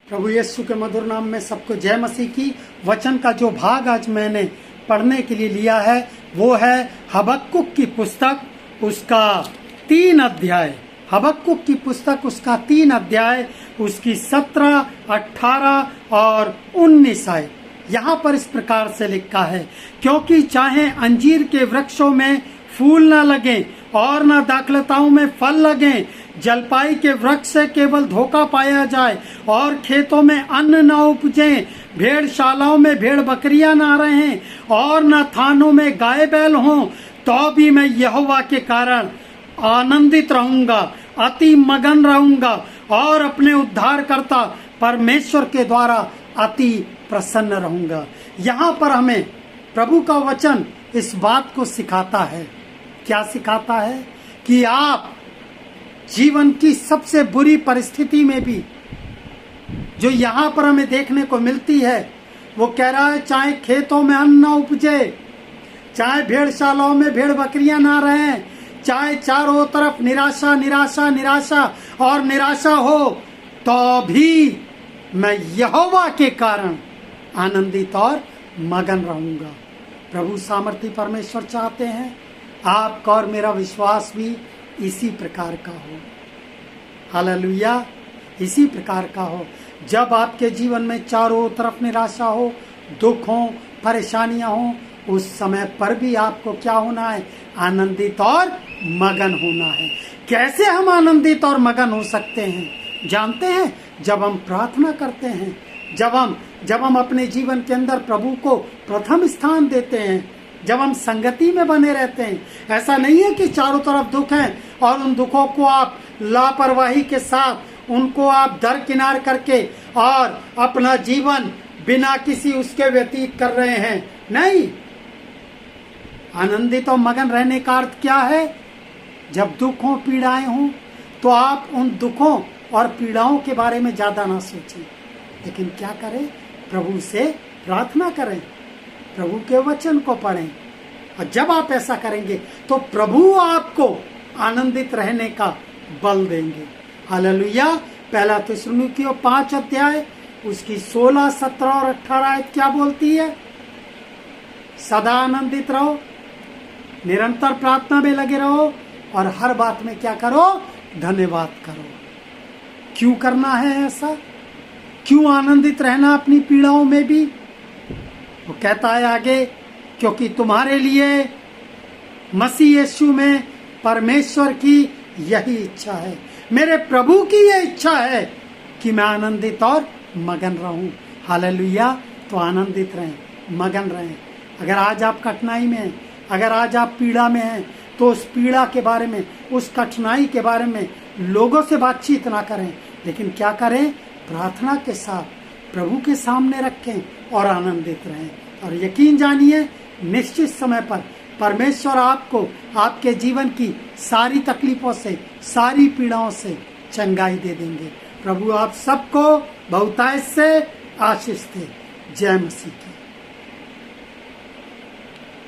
प्रभु यीशु के मधुर नाम में सबको जय मसीह की। वचन का जो भाग आज मैंने पढ़ने के लिए लिया है वो है हबक्कुक की पुस्तक, उसका 3 अध्याय। हबक्कुक की पुस्तक उसका 3 अध्याय, उसकी 17, 18 और 19 आए। यहाँ पर इस प्रकार से लिखा है, क्योंकि चाहे अंजीर के वृक्षों में फूल न लगे और न दाखलताओं में फल लगे, जलपाई के वृक्ष से केवल धोखा पाया जाए और खेतों में अन्न न उपजे, भेड़शालाओं में भेड़ बकरियां न रहें और न थानों में गाय बैल हों, तो भी मैं यहोवा के कारण आनंदित रहूंगा, अति मगन रहूंगा और अपने उद्धारकर्ता परमेश्वर के द्वारा अति प्रसन्न रहूंगा। यहाँ पर हमें प्रभु का वचन इस बात को सिखाता है। क्या सिखाता है? कि आप जीवन की सबसे बुरी परिस्थिति में भी जो यहाँ पर हमें देखने को मिलती है, वो कह रहा है चाहे खेतों में अन्न न उपजे, चाहे भेड़शालाओं में भेड़ बकरियां ना रहें, चाहे चारों तरफ निराशा निराशा निराशा और निराशा हो, तो भी मैं यहोवा के कारण आनंदित और मगन रहूंगा। प्रभु सामर्थी परमेश्वर चाहते हैं आपका और मेरा विश्वास भी इसी प्रकार का हो। हालेलुया, इसी प्रकार का हो। जब आपके जीवन में चारों तरफ निराशा हो, दुख हो, परेशानियां हो, उस समय पर भी आपको क्या होना है? आनंदित और मगन होना है। कैसे हम आनंदित और मगन हो सकते हैं? जानते हैं, जब हम प्रार्थना करते हैं, जब हम अपने जीवन के अंदर प्रभु को प्रथम स्थान देते हैं, जब हम संगति में बने रहते हैं। ऐसा नहीं है कि चारों तरफ दुख हैं और उन दुखों को आप लापरवाही के साथ उनको आप दरकिनार करके और अपना जीवन बिना किसी उसके व्यतीत कर रहे हैं। नहीं, आनंदित और मगन रहने का अर्थ क्या है? जब दुख हो, पीड़ाएं हों, तो आप उन दुखों और पीड़ाओं के बारे में ज्यादा ना सोचें, लेकिन क्या करें? प्रभु से प्रार्थना करें, प्रभु के वचन को पढ़ें। और जब आप ऐसा करेंगे तो प्रभु आपको आनंदित रहने का बल देंगे। हालेलुया। पहला थिस्सलुनीकियों 5 अध्याय उसकी 16, 17 और 18 आयत क्या बोलती है? सदा आनंदित रहो, निरंतर प्रार्थना में लगे रहो और हर बात में क्या करो? धन्यवाद करो। क्यों करना है ऐसा? क्यों आनंदित रहना अपनी पीड़ाओं में भी? वो कहता है आगे, क्योंकि तुम्हारे लिए मसीह यीशु में परमेश्वर की यही इच्छा है, मेरे प्रभु की यह इच्छा है कि मैं आनंदित और मगन रहूं। हालेलुया। तो आनंदित रहें, मगन रहें। अगर आज आप कठिनाई में हैं, अगर आज आप पीड़ा में हैं, तो उस पीड़ा के बारे में, उस कठिनाई के बारे में लोगों से बातचीत ना करें, लेकिन क्या करें? प्रार्थना के साथ प्रभु के सामने रखें और आनंदित रहें। और यकीन जानिए, निश्चित समय पर परमेश्वर आपको आपके जीवन की सारी तकलीफों से, सारी पीड़ाओं से चंगाई दे देंगे। प्रभु आप सबको बहुतायत से आशीष दे। जय मसीह की।